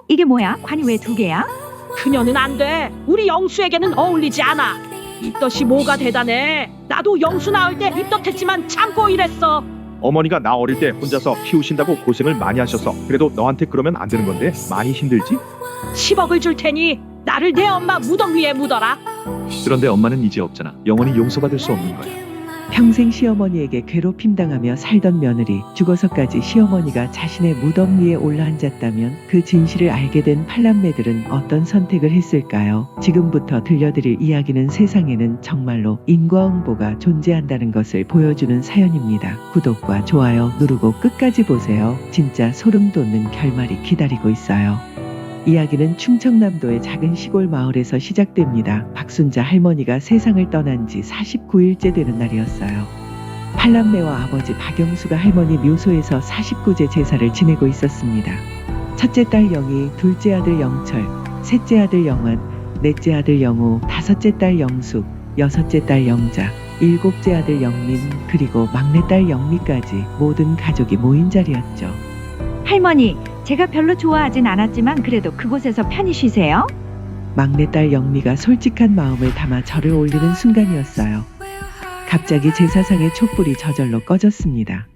이게 뭐야? 관이 왜 두 개야? 그녀는 안 돼. 우리 영수에게는 어울리지 않아. 입덧이 뭐가 대단해. 나도 영수 낳을 때 입덧했지만 참고 일했어. 어머니가 나 어릴 때 혼자서 키우신다고 고생을 많이 하셔서 그래도 너한테 그러면 안 되는 건데 많이 힘들지? 10억을 줄 테니 나를 내 엄마 무덤 위에 묻어라. 그런데 엄마는 이제 없잖아. 영원히 용서받을 수 없는 거야. 평생 시어머니에게 괴롭힘 당하며 살던 며느리, 죽어서까지 시어머니가 자신의 무덤 위에 올라앉았다면 그 진실을 알게 된 팔남매들은 어떤 선택을 했을까요? 지금부터 들려드릴 이야기는 세상에는 정말로 인과응보가 존재한다는 것을 보여주는 사연입니다. 구독과 좋아요 누르고 끝까지 보세요. 진짜 소름 돋는 결말이 기다리고 있어요. 이야기는 충청남도의 작은 시골 마을에서 시작됩니다. 박순자 할머니가 세상을 떠난 지 49일째 되는 날이었어요. 팔남매와 아버지 박영수가 할머니 묘소에서 49제 제사를 지내고 있었습니다. 첫째 딸 영희, 둘째 아들 영철, 셋째 아들 영환, 넷째 아들 영우, 다섯째 딸 영숙, 여섯째 딸 영자, 일곱째 아들 영민, 그리고 막내딸 영미까지 모든 가족이 모인 자리였죠. 할머니, 제가 별로 좋아하진 않았지만 그래도 그곳에서 편히 쉬세요. 막내딸 영미가 솔직한 마음을 담아 절을 올리는 순간이었어요. 갑자기 제사상의 촛불이 저절로 꺼졌습니다.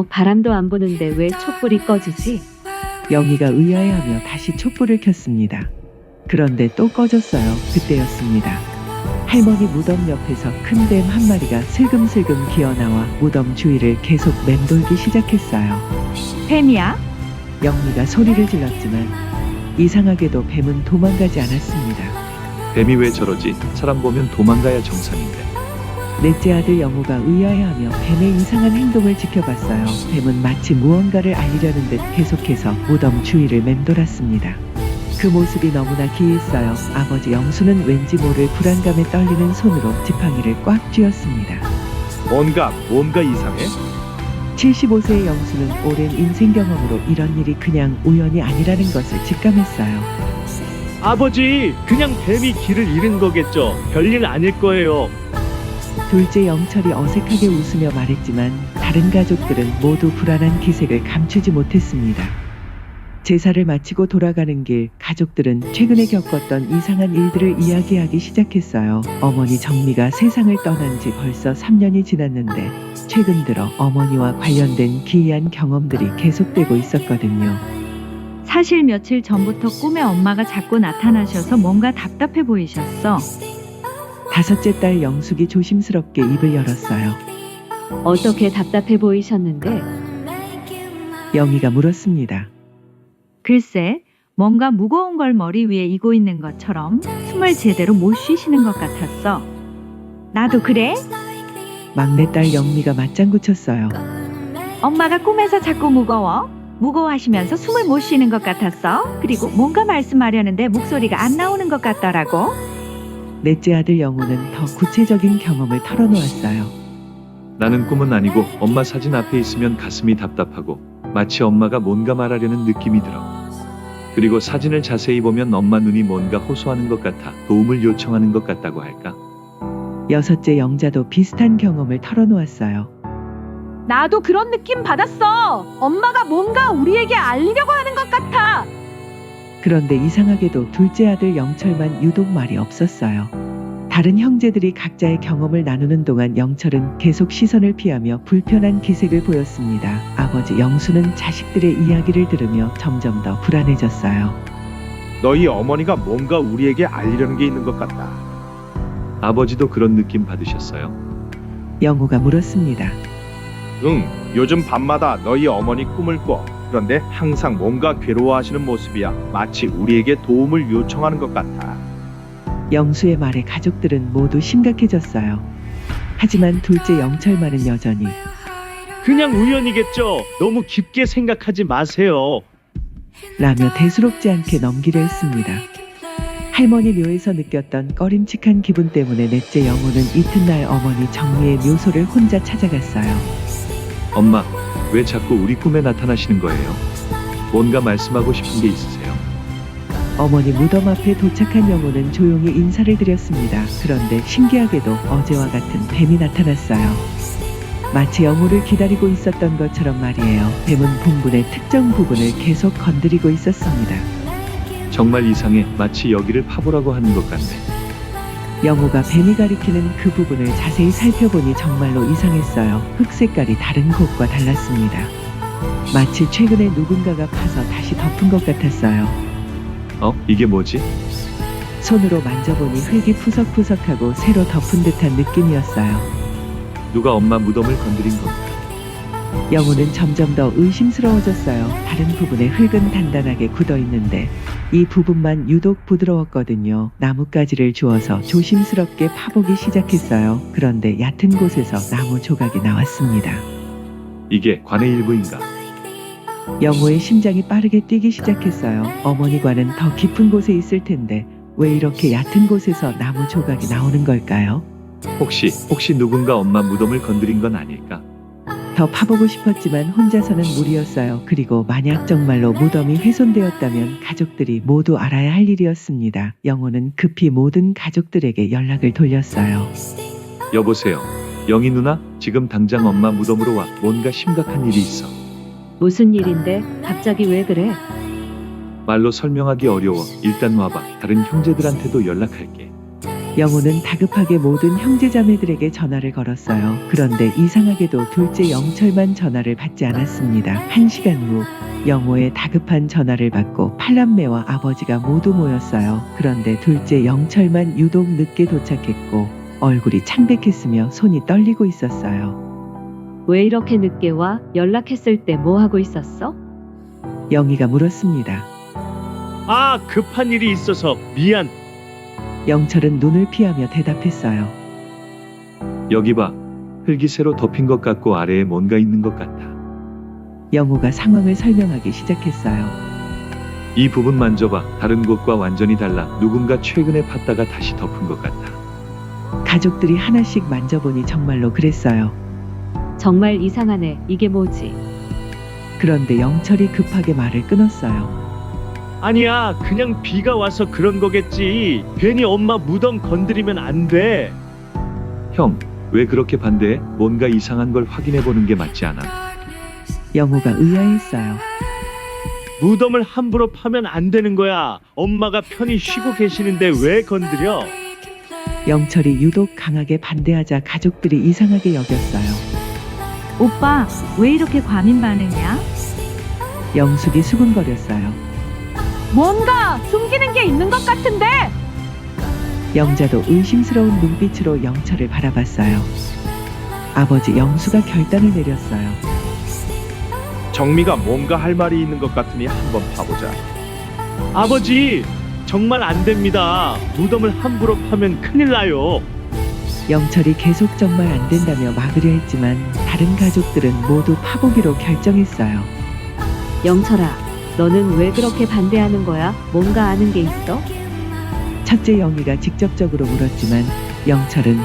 바람도 안 부는데 왜 촛불이 꺼지지? 영희가 의아해하며 다시 촛불을 켰습니다. 그런데 또 꺼졌어요. 그때였습니다. 할머니 무덤 옆에서 큰 뱀 한 마리가 슬금슬금 기어나와 무덤 주위를 계속 맴돌기 시작했어요. 뱀이야? 영미가 소리를 질렀지만 이상하게도 뱀은 도망가지 않았습니다. 뱀이 왜 저러지? 사람 보면 도망가야 정상인데. 넷째 아들 영우가 의아해하며 뱀의 이상한 행동을 지켜봤어요. 뱀은 마치 무언가를 알리려는 듯 계속해서 무덤 주위를 맴돌았습니다. 그 모습이 너무나 기이했어요. 아버지 영수는 왠지 모를 불안감에 떨리는 손으로 지팡이를 꽉 쥐었습니다. 뭔가 이상해? 75세의 영수는 오랜 인생 경험으로 이런 일이 그냥 우연이 아니라는 것을 직감했어요. 아버지, 그냥 뱀이 길을 잃은 거겠죠. 별일 아닐 거예요. 둘째 영철이 어색하게 웃으며 말했지만 다른 가족들은 모두 불안한 기색을 감추지 못했습니다. 제사를 마치고 돌아가는 길, 가족들은 최근에 겪었던 이상한 일들을 이야기하기 시작했어요. 어머니 정미가 세상을 떠난 지 벌써 3년이 지났는데 최근 들어 어머니와 관련된 기이한 경험들이 계속되고 있었거든요. 사실 며칠 전부터 꿈에 엄마가 자꾸 나타나셔서 뭔가 답답해 보이셨어. 다섯째 딸 영숙이 조심스럽게 입을 열었어요. 어떻게 답답해 보이셨는데? 영희가 물었습니다. 글쎄, 뭔가 무거운 걸 머리 위에 이고 있는 것처럼 숨을 제대로 못 쉬시는 것 같았어. 나도 그래? 막내딸 영미가 맞장구 쳤어요. 엄마가 꿈에서 자꾸 무거워하시면서 숨을 못 쉬는 것 같았어. 그리고 뭔가 말씀하려는데 목소리가 안 나오는 것 같더라고. 넷째 아들 영우는 더 구체적인 경험을 털어놓았어요. 나는 꿈은 아니고 엄마 사진 앞에 있으면 가슴이 답답하고 마치 엄마가 뭔가 말하려는 느낌이 들어. 그리고 사진을 자세히 보면 엄마 눈이 뭔가 호소하는 것 같아 도움을 요청하는 것 같다고 할까? 여섯째 영자도 비슷한 경험을 털어놓았어요. 나도 그런 느낌 받았어. 엄마가 뭔가 우리에게 알리려고 하는 것 같아. 그런데 이상하게도 둘째 아들 영철만 유독 말이 없었어요. 다른 형제들이 각자의 경험을 나누는 동안 영철은 계속 시선을 피하며 불편한 기색을 보였습니다. 아버지 영수는 자식들의 이야기를 들으며 점점 더 불안해졌어요. 너희 어머니가 뭔가 우리에게 알리려는 게 있는 것 같다. 아버지도 그런 느낌 받으셨어요? 영우가 물었습니다. 응, 요즘 밤마다 너희 어머니 꿈을 꿔. 그런데 항상 뭔가 괴로워하시는 모습이야. 마치 우리에게 도움을 요청하는 것 같아. 영수의 말에 가족들은 모두 심각해졌어요. 하지만 둘째 영철만은 여전히 그냥 우연이겠죠. 너무 깊게 생각하지 마세요. 라며 대수롭지 않게 넘기려 했습니다. 할머니 묘에서 느꼈던 꺼림칙한 기분 때문에 넷째 영우는 이튿날 어머니 정미의 묘소를 혼자 찾아갔어요. 엄마, 왜 자꾸 우리 꿈에 나타나시는 거예요? 뭔가 말씀하고 싶은 게 있으세요? 어머니 무덤 앞에 도착한 영우는 조용히 인사를 드렸습니다. 그런데 신기하게도 어제와 같은 뱀이 나타났어요. 마치 영우를 기다리고 있었던 것처럼 말이에요. 뱀은 본분의 특정 부분을 계속 건드리고 있었습니다. 정말 이상해. 마치 여기를 파보라고 하는 것 같네. 영우가 뱀이 가리키는 그 부분을 자세히 살펴보니 정말로 이상했어요. 흙 색깔이 다른 곳과 달랐습니다. 마치 최근에 누군가가 파서 다시 덮은 것 같았어요. 이게 뭐지? 손으로 만져보니 흙이 푸석푸석하고 새로 덮은 듯한 느낌이었어요. 누가 엄마 무덤을 건드린 건가? 영우는 점점 더 의심스러워졌어요. 다른 부분의 흙은 단단하게 굳어 있는데 이 부분만 유독 부드러웠거든요. 나뭇가지를 주워서 조심스럽게 파보기 시작했어요. 그런데 얕은 곳에서 나무 조각이 나왔습니다. 이게 관의 일부인가? 영우의 심장이 빠르게 뛰기 시작했어요. 어머니과는 더 깊은 곳에 있을 텐데 왜 이렇게 얕은 곳에서 나무 조각이 나오는 걸까요? 혹시 누군가 엄마 무덤을 건드린 건 아닐까? 더 파보고 싶었지만 혼자서는 무리였어요. 그리고 만약 정말로 무덤이 훼손되었다면 가족들이 모두 알아야 할 일이었습니다. 영호는 급히 모든 가족들에게 연락을 돌렸어요. 여보세요. 영희 누나, 지금 당장 엄마 무덤으로 와. 뭔가 심각한 일이 있어. 무슨 일인데 갑자기 왜 그래? 말로 설명하기 어려워. 일단 와봐. 다른 형제들한테도 연락할게. 영호는 다급하게 모든 형제자매들에게 전화를 걸었어요. 그런데 이상하게도 둘째 영철만 전화를 받지 않았습니다. 1시간 후 영호의 다급한 전화를 받고 팔남매와 아버지가 모두 모였어요. 그런데 둘째 영철만 유독 늦게 도착했고 얼굴이 창백했으며 손이 떨리고 있었어요. 왜 이렇게 늦게 와? 연락했을 때 뭐 하고 있었어? 영희가 물었습니다. 아, 급한 일이 있어서 미안. 영철은 눈을 피하며 대답했어요. 여기 봐. 흙이 새로 덮인 것 같고 아래에 뭔가 있는 것 같아. 영호가 상황을 설명하기 시작했어요. 이 부분 만져봐. 다른 곳과 완전히 달라. 누군가 최근에 팠다가 다시 덮은 것 같아. 가족들이 하나씩 만져보니 정말로 그랬어요. 정말 이상하네. 이게 뭐지? 그런데 영철이 급하게 말을 끊었어요. 아니야, 그냥 비가 와서 그런 거겠지. 괜히 엄마 무덤 건드리면 안 돼. 형, 왜 그렇게 반대해? 뭔가 이상한 걸 확인해 보는 게 맞지 않아? 영호가 의아했어요. 무덤을 함부로 파면 안 되는 거야. 엄마가 편히 쉬고 계시는데 왜 건드려? 영철이 유독 강하게 반대하자 가족들이 이상하게 여겼어요. 오빠, 왜 이렇게 과민 반응이야? 영숙이 수군거렸어요. 뭔가 숨기는 게 있는 것 같은데. 영자도 의심스러운 눈빛으로 영철을 바라봤어요. 아버지 영수가 결단을 내렸어요. 정미가 뭔가 할 말이 있는 것 같으니 한번 봐보자. 아버지, 정말 안 됩니다. 무덤을 함부로 파면 큰일 나요. 영철이 계속 정말 안 된다며 막으려 했지만 다른 가족들은 모두 파보기로 결정했어요. 영철아, 너는 왜 그렇게 반대하는 거야? 뭔가 아는 게 있어? 첫째 영희가 직접적으로 물었지만 영철은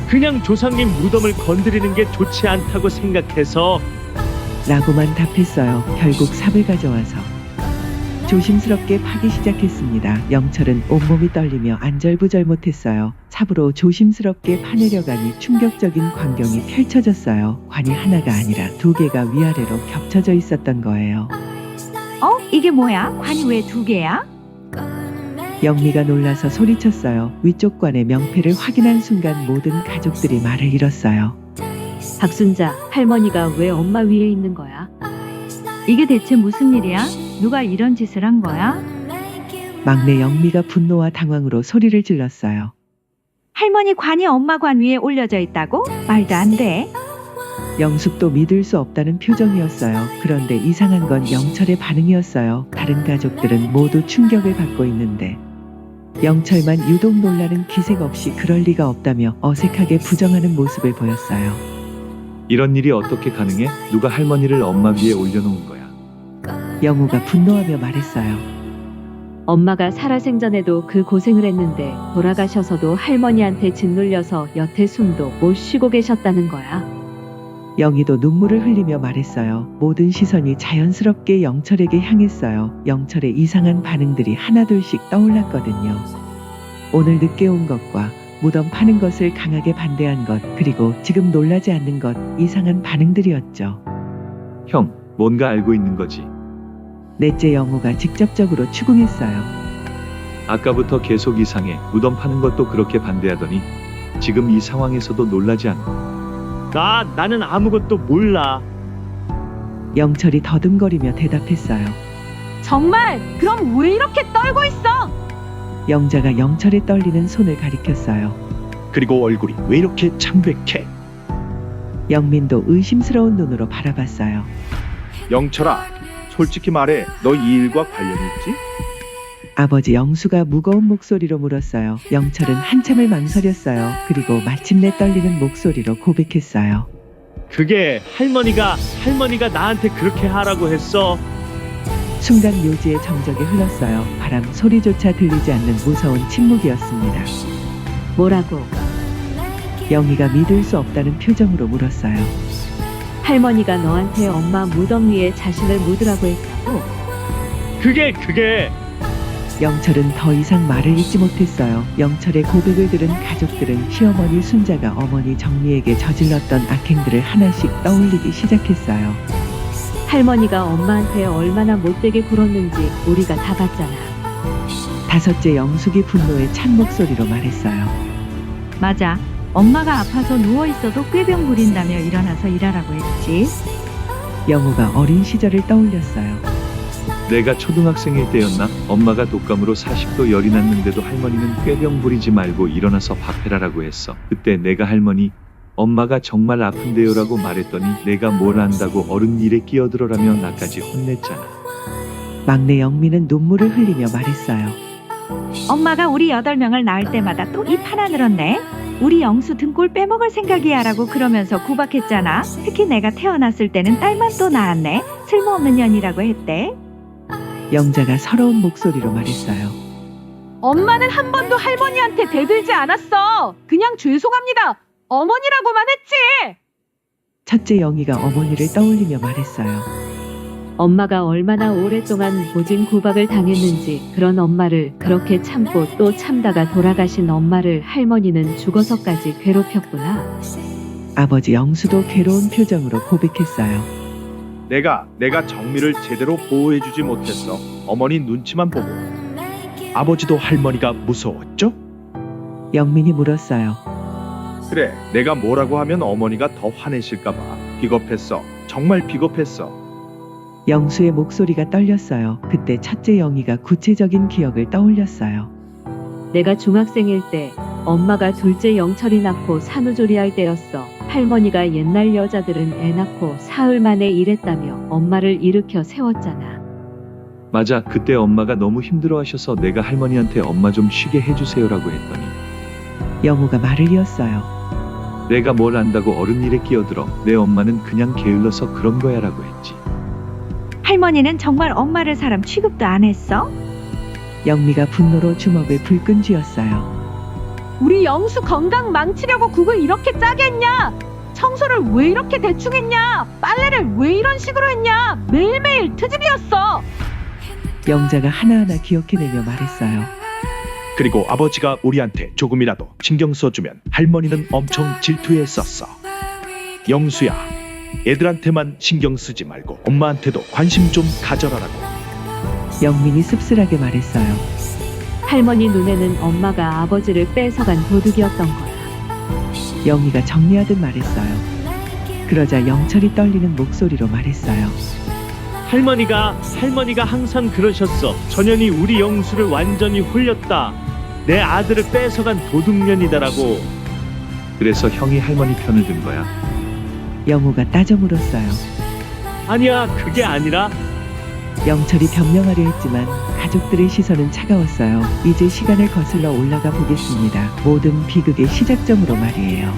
그냥 조상님 무덤을 건드리는 게 좋지 않다고 생각해서. 라고만 답했어요. 결국 삽을 가져와서 조심스럽게 파기 시작했습니다. 영철은 온몸이 떨리며 안절부절 못했어요. 삽으로 조심스럽게 파내려가니 충격적인 광경이 펼쳐졌어요. 관이 하나가 아니라 2개가 위아래로 겹쳐져 있었던 거예요. 이게 뭐야? 관이 왜 2개야? 영미가 놀라서 소리쳤어요. 위쪽 관의 명패를 확인한 순간 모든 가족들이 말을 잃었어요. 박순자, 할머니가 왜 엄마 위에 있는 거야? 이게 대체 무슨 일이야? 누가 이런 짓을 한 거야? 막내 영미가 분노와 당황으로 소리를 질렀어요. 할머니 관이 엄마 관 위에 올려져 있다고? 말도 안 돼. 영숙도 믿을 수 없다는 표정이었어요. 그런데 이상한 건 영철의 반응이었어요. 다른 가족들은 모두 충격을 받고 있는데 영철만 유독 놀라는 기색 없이 그럴 리가 없다며 어색하게 부정하는 모습을 보였어요. 이런 일이 어떻게 가능해? 누가 할머니를 엄마 위에 올려놓은 거야? 영우가 분노하며 말했어요. 엄마가 살아생전에도 그 고생을 했는데 돌아가셔서도 할머니한테 짓눌려서 여태 숨도 못 쉬고 계셨다는 거야. 영희도 눈물을 흘리며 말했어요. 모든 시선이 자연스럽게 영철에게 향했어요. 영철의 이상한 반응들이 하나둘씩 떠올랐거든요. 오늘 늦게 온 것과 무덤 파는 것을 강하게 반대한 것, 그리고 지금 놀라지 않는 것, 이상한 반응들이었죠. 형, 뭔가 알고 있는 거지. 넷째 영우가 직접적으로 추궁했어요. 아까부터 계속 이상해. 무덤 파는 것도 그렇게 반대하더니 지금 이 상황에서도 놀라지 않고. 나는 아무것도 몰라. 영철이 더듬거리며 대답했어요. 정말? 그럼 왜 이렇게 떨고 있어? 영자가 영철의 떨리는 손을 가리켰어요. 그리고 얼굴이 왜 이렇게 창백해? 영민도 의심스러운 눈으로 바라봤어요. 영철아, 솔직히 말해, 너 이 일과 관련이 있지? 아버지 영수가 무거운 목소리로 물었어요. 영철은 한참을 망설였어요. 그리고 마침내 떨리는 목소리로 고백했어요. 그게 할머니가 나한테 그렇게 하라고 했어. 순간 묘지의 정적이 흘렀어요. 바람 소리조차 들리지 않는 무서운 침묵이었습니다. 뭐라고? 영희가 믿을 수 없다는 표정으로 물었어요. 할머니가 너한테 엄마 무덤 위에 자신을 묻으라고 했다고? 그게 영철은 더 이상 말을 잇지 못했어요. 영철의 고백을 들은 가족들은 시어머니 순자가 어머니 정미에게 저질렀던 악행들을 하나씩 떠올리기 시작했어요. 할머니가 엄마한테 얼마나 못되게 굴었는지 우리가 다 봤잖아. 다섯째 영숙이 분노에 찬 목소리로 말했어요. 맞아. 엄마가 아파서 누워있어도 꾀병 부린다며 일어나서 일하라고 했지. 영우가 어린 시절을 떠올렸어요. 내가 초등학생일 때였나? 엄마가 독감으로 40도 열이 났는데도 할머니는 꾀병 부리지 말고 일어나서 밥 해라라고 했어. 그때 내가 할머니, 엄마가 정말 아픈데요라고 말했더니 내가 뭘 안다고 어른 일에 끼어들어라며 나까지 혼냈잖아. 막내 영민은 눈물을 흘리며 말했어요. 엄마가 우리 8명을 낳을 때마다 또 입 하나 늘었네. 우리 영수 등골 빼먹을 생각이야라고 그러면서 구박했잖아. 특히 내가 태어났을 때는 딸만 또 낳았네. 쓸모없는 년이라고 했대. 영자가 서러운 목소리로 말했어요. 엄마는 한 번도 할머니한테 대들지 않았어. 그냥 죄송합니다. 어머니라고만 했지. 첫째 영희가 어머니를 떠올리며 말했어요. 엄마가 얼마나 오랫동안 모진 구박을 당했는지 그런 엄마를 그렇게 참고 또 참다가 돌아가신 엄마를 할머니는 죽어서까지 괴롭혔구나. 아버지 영수도 괴로운 표정으로 고백했어요. 내가 정미를 제대로 보호해주지 못했어. 어머니 눈치만 보고. 아버지도 할머니가 무서웠죠? 영민이 물었어요. 그래, 내가 뭐라고 하면 어머니가 더 화내실까봐. 비겁했어. 정말 비겁했어. 영수의 목소리가 떨렸어요. 그때 첫째 영희가 구체적인 기억을 떠올렸어요. 내가 중학생일 때 엄마가 둘째 영철이 낳고 산후조리할 때였어. 할머니가 옛날 여자들은 애 낳고 사흘 만에 일했다며 엄마를 일으켜 세웠잖아. 맞아, 그때 엄마가 너무 힘들어하셔서 내가 할머니한테 엄마 좀 쉬게 해주세요라고 했더니 영우가 말을 이었어요. 내가 뭘 안다고 어른 일에 끼어들어. 내 엄마는 그냥 게을러서 그런 거야라고 했지. 할머니는 정말 엄마를 사람 취급도 안 했어? 영미가 분노로 주먹을 불끈 쥐었어요. 우리 영수 건강 망치려고 국을 이렇게 짜게 했냐? 청소를 왜 이렇게 대충 했냐? 빨래를 왜 이런 식으로 했냐? 매일매일 트집이었어. 영자가 하나하나 기억해내며 말했어요. 그리고 아버지가 우리한테 조금이라도 신경 써주면 할머니는 엄청 질투했었어. 영수야, 애들한테만 신경 쓰지 말고 엄마한테도 관심 좀 가져라라고. 영민이 씁쓸하게 말했어요. 할머니 눈에는 엄마가 아버지를 뺏어간 도둑이었던 거야. 영희가 정리하듯 말했어요. 그러자 영철이 떨리는 목소리로 말했어요. 할머니가 항상 그러셨어. 전현이 우리 영수를 완전히 홀렸다. 내 아들을 뺏어간 도둑년이다라고. 그래서 형이 할머니 편을 든 거야. 영우가 따져 물었어요. 아니야, 그게 아니라 영철이 변명하려 했지만 가족들의 시선은 차가웠어요. 이제 시간을 거슬러 올라가 보겠습니다. 모든 비극의 시작점으로 말이에요.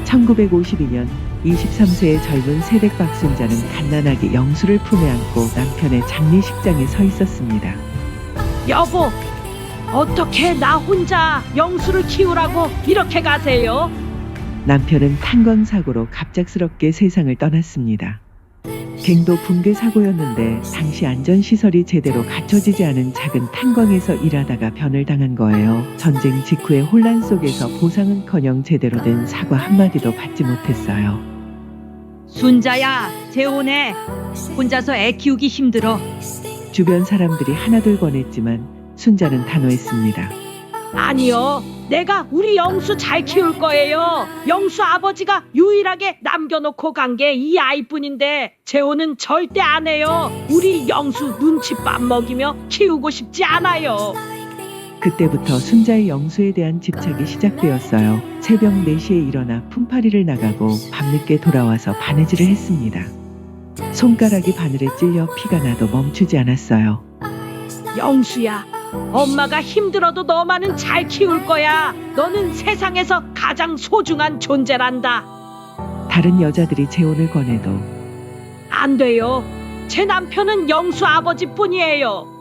1952년 23세의 젊은 세댁 박순자는 갓난아기 영수를 품에 안고 남편의 장례식장에 서 있었습니다. 여보, 어떻게 나 혼자 영수를 키우라고 이렇게 가세요? 남편은 탄광사고로 갑작스럽게 세상을 떠났습니다. 갱도 붕괴 사고였는데 당시 안전시설이 제대로 갖춰지지 않은 작은 탄광에서 일하다가 변을 당한 거예요. 전쟁 직후의 혼란 속에서 보상은커녕 제대로 된 사과 한마디도 받지 못했어요. 순자야, 재혼해. 혼자서 애 키우기 힘들어. 주변 사람들이 하나둘 권했지만 순자는 단호했습니다. 아니요. 내가 우리 영수 잘 키울 거예요. 영수 아버지가 유일하게 남겨놓고 간 게 이 아이뿐인데 재혼은 절대 안 해요. 우리 영수 눈칫밥 먹이며 키우고 싶지 않아요. 그때부터 순자의 영수에 대한 집착이 시작되었어요. 새벽 4시에 일어나 품팔이를 나가고 밤늦게 돌아와서 바느질을 했습니다. 손가락이 바늘에 찔려 피가 나도 멈추지 않았어요. 영수야, 엄마가 힘들어도 너만은 잘 키울 거야. 너는 세상에서 가장 소중한 존재란다. 다른 여자들이 재혼을 권해도 안 돼요. 제 남편은 영수 아버지뿐이에요.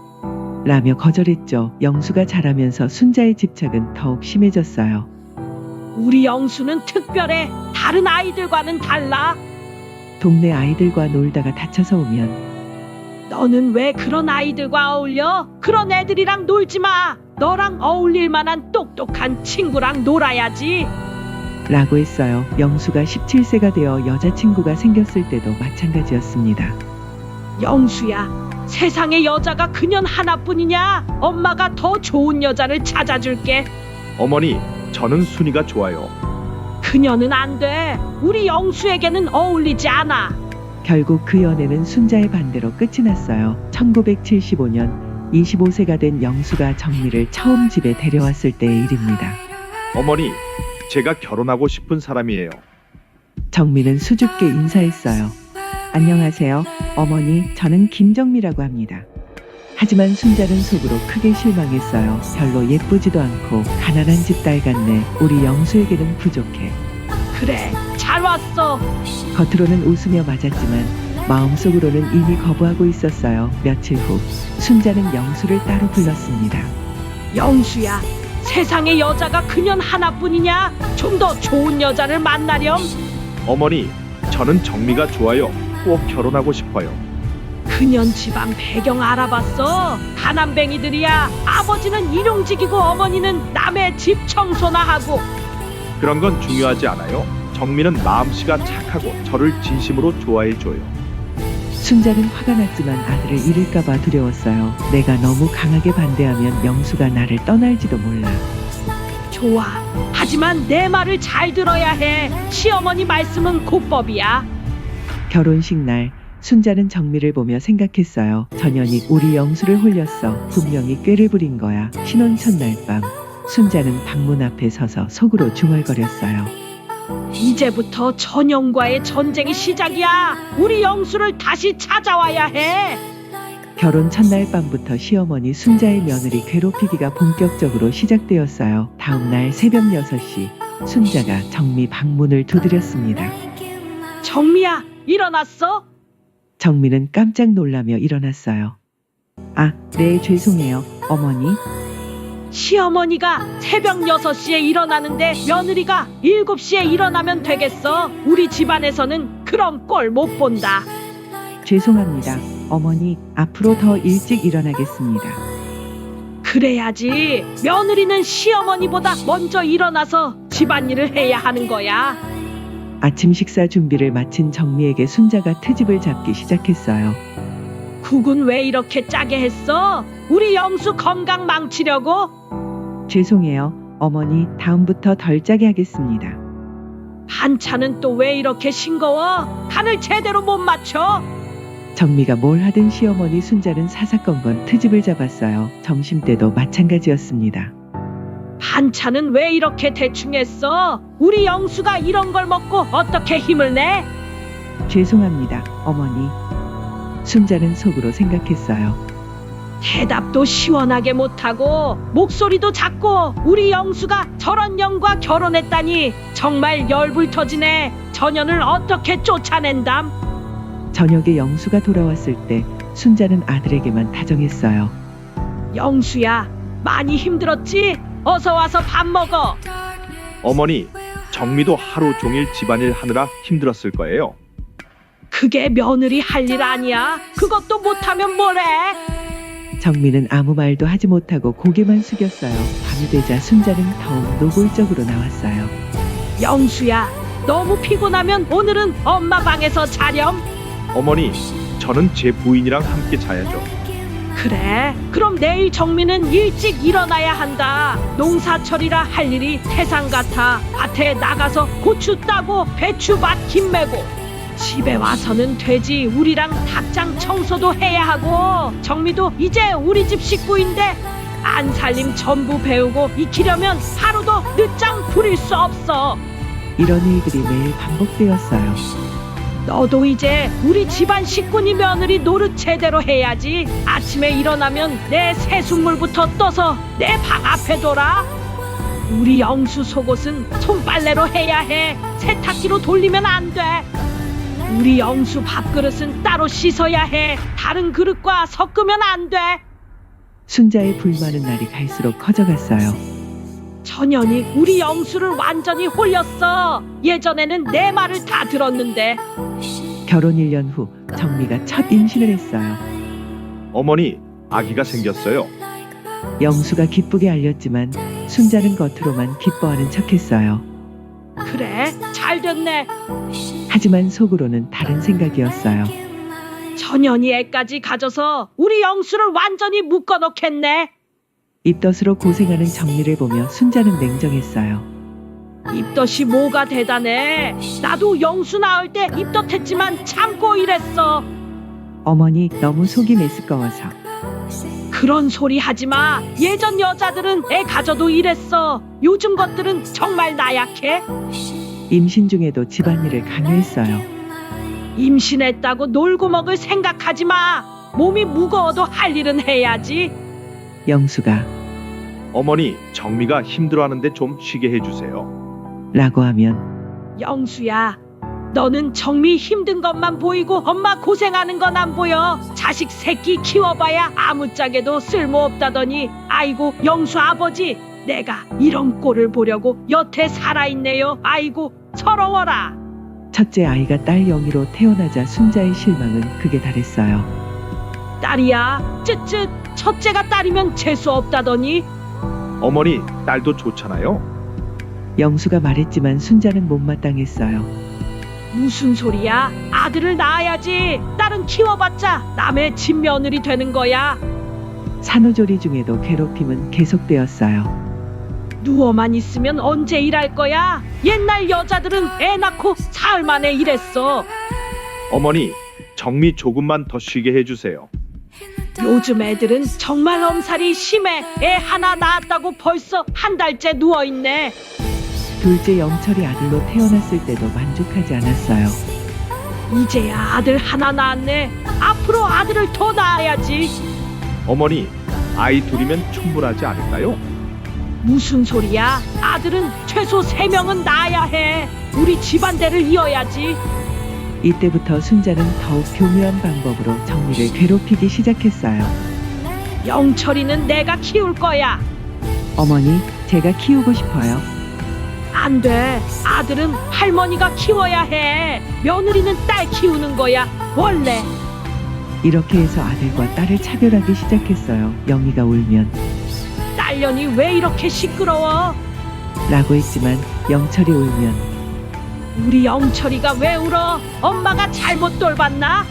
라며 거절했죠. 영수가 자라면서 순자의 집착은 더욱 심해졌어요. 우리 영수는 특별해. 다른 아이들과는 달라. 동네 아이들과 놀다가 다쳐서 오면 너는 왜 그런 아이들과 어울려? 그런 애들이랑 놀지 마. 너랑 어울릴 만한 똑똑한 친구랑 놀아야지. 라고 했어요. 영수가 17세가 되어 여자친구가 생겼을 때도 마찬가지였습니다. 영수야, 세상에 여자가 그년 하나뿐이냐? 엄마가 더 좋은 여자를 찾아줄게. 어머니, 저는 순이가 좋아요. 그녀는 안 돼. 우리 영수에게는 어울리지 않아. 결국 그 연애는 순자의 반대로 끝이 났어요. 1975년 25세가 된 영수가 정미를 처음 집에 데려왔을 때의 일입니다. 어머니, 제가 결혼하고 싶은 사람이에요. 정미는 수줍게 인사했어요. 안녕하세요. 어머니, 저는 김정미라고 합니다. 하지만 순자는 속으로 크게 실망했어요. 별로 예쁘지도 않고 가난한 집 딸 같네. 우리 영수에게는 부족해. 그래, 잘 왔어. 겉으로는 웃으며 맞았지만 마음속으로는 이미 거부하고 있었어요. 며칠 후 순자는 영수를 따로 불렀습니다. 영수야, 세상에 여자가 그년 하나뿐이냐? 좀 더 좋은 여자를 만나렴. 어머니, 저는 정미가 좋아요. 꼭 결혼하고 싶어요. 그년 집안 배경 알아봤어? 가난뱅이들이야. 아버지는 일용직이고 어머니는 남의 집 청소나 하고. 그런 건 중요하지 않아요. 정미는 마음씨가 착하고 저를 진심으로 좋아해줘요. 순자는 화가 났지만 아들을 잃을까봐 두려웠어요. 내가 너무 강하게 반대하면 영수가 나를 떠날지도 몰라. 좋아. 하지만 내 말을 잘 들어야 해. 시어머니 말씀은 곧법이야. 결혼식 날 순자는 정미를 보며 생각했어요. 전현이 우리 영수를 홀렸어. 분명히 꾀를 부린 거야. 신혼 첫날 밤 순자는 방문 앞에 서서 속으로 중얼거렸어요. 이제부터 전영과의 전쟁이 시작이야. 우리 영수를 다시 찾아와야 해. 결혼 첫날 밤부터 시어머니 순자의 며느리 괴롭히기가 본격적으로 시작되었어요. 다음 날 새벽 6시 순자가 정미 방문을 두드렸습니다. 정미야, 일어났어? 정미는 깜짝 놀라며 일어났어요. 아, 네, 죄송해요, 어머니. 시어머니가 새벽 6시에 일어나는데 며느리가 7시에 일어나면 되겠어. 우리 집안에서는 그런 꼴 못 본다. 죄송합니다, 어머니. 앞으로 더 일찍 일어나겠습니다. 그래야지. 며느리는 시어머니보다 먼저 일어나서 집안일을 해야 하는 거야. 아침 식사 준비를 마친 정미에게 순자가 트집을 잡기 시작했어요. 국은 왜 이렇게 짜게 했어? 우리 영수 건강 망치려고? 죄송해요, 어머니. 다음부터 덜 짜게 하겠습니다. 반찬은 또 왜 이렇게 싱거워? 간을 제대로 못 맞춰? 정미가 뭘 하든 시어머니 순자는 사사건건 트집을 잡았어요. 점심때도 마찬가지였습니다. 반찬은 왜 이렇게 대충 했어? 우리 영수가 이런 걸 먹고 어떻게 힘을 내? 죄송합니다, 어머니. 순자는 속으로 생각했어요. 대답도 시원하게 못하고 목소리도 작고 우리 영수가 저런 년과 결혼했다니 정말 열불 터지네. 저년을 어떻게 쫓아낸담? 저녁에 영수가 돌아왔을 때 순자는 아들에게만 다정했어요. 영수야, 많이 힘들었지? 어서 와서 밥 먹어. 어머니, 정미도 하루 종일 집안일 하느라 힘들었을 거예요. 그게 며느리 할 일 아니야. 그것도 못하면 뭐래. 정미는 아무 말도 하지 못하고 고개만 숙였어요. 밤이 되자 순자는 더욱 노골적으로 나왔어요. 영수야, 너무 피곤하면 오늘은 엄마 방에서 자렴. 어머니, 저는 제 부인이랑 함께 자야죠. 그래, 그럼 내일 정민은 일찍 일어나야 한다. 농사철이라 할 일이 태산 같아. 밭에 나가서 고추 따고 배추밭 김 메고 집에 와서는 돼지 우리랑 닭장 청소도 해야 하고, 정미도 이제 우리 집 식구인데 안 살림 전부 배우고 익히려면 하루도 늦장 부릴 수 없어. 이런 일들이 매일 반복되었어요. 너도 이제 우리 집안 식구니 며느리 노릇 제대로 해야지. 아침에 일어나면 내 새순물부터 떠서 내 방 앞에 둬라. 우리 영수 속옷은 손빨래로 해야 해. 세탁기로 돌리면 안 돼. 우리 영수 밥그릇은 따로 씻어야 해. 다른 그릇과 섞으면 안 돼. 순자의 불만은 날이 갈수록 커져갔어요. 전현이 우리 영수를 완전히 홀렸어. 예전에는 내 말을 다 들었는데. 결혼 1년 후 정미가 첫 임신을 했어요. 어머니, 아기가 생겼어요. 영수가 기쁘게 알렸지만 순자는 겉으로만 기뻐하는 척했어요. 그래, 잘 됐네. 하지만 속으로는 다른 생각이었어요. 전현이 애까지 가져서 우리 영수를 완전히 묶어놓겠네. 입덧으로 고생하는 정미를 보며 순자는 냉정했어요. 입덧이 뭐가 대단해. 나도 영수 낳을 때 입덧했지만 참고 일했어. 어머니 너무 속이 메스꺼워서. 그런 소리 하지마. 예전 여자들은 애 가져도 일했어. 요즘 것들은 정말 나약해. 임신 중에도 집안일을 강요했어요. 임신했다고 놀고 먹을 생각하지마. 몸이 무거워도 할 일은 해야지. 영수가 어머니, 정미가 힘들어하는데 좀 쉬게 해주세요. 라고 하면 영수야, 너는 정미 힘든 것만 보이고 엄마 고생하는 건 안 보여. 자식 새끼 키워봐야 아무짝에도 쓸모없다더니. 아이고 영수 아버지, 내가 이런 꼴을 보려고 여태 살아있네요. 아이고 서러워라. 첫째 아이가 딸 영희로 태어나자 순자의 실망은 극에 달했어요. 딸이야, 쯧쯧. 첫째가 딸이면 재수 없다더니. 어머니, 딸도 좋잖아요. 영수가 말했지만 순자는 못마땅했어요. 무슨 소리야. 아들을 낳아야지. 딸은 키워봤자 남의 집 며느리 되는 거야. 산후조리 중에도 괴롭힘은 계속되었어요. 누워만 있으면 언제 일할 거야. 옛날 여자들은 애 낳고 사흘 만에 일했어. 어머니, 정미 조금만 더 쉬게 해주세요. 요즘 애들은 정말 엄살이 심해. 애 하나 낳았다고 벌써 한 달째 누워있네. 둘째 영철이 아들로 태어났을 때도 만족하지 않았어요. 이제야 아들 하나 낳았네. 앞으로 아들을 더 낳아야지. 어머니, 아이 둘이면 충분하지 않을까요? 무슨 소리야. 아들은 최소 3명은 낳아야 해. 우리 집안대를 이어야지. 이때부터 순자는 더욱 교묘한 방법으로 정미를 괴롭히기 시작했어요. 영철이는 내가 키울 거야. 어머니, 제가 키우고 싶어요. 안 돼. 아들은 할머니가 키워야 해. 며느리는 딸 키우는 거야. 원래. 이렇게 해서 아들과 딸을 차별하기 시작했어요. 영희가 울면 딸년이 왜 이렇게 시끄러워? 라고 했지만 영철이 울면 우리 영철이가 왜 울어? 엄마가 잘못 돌봤나?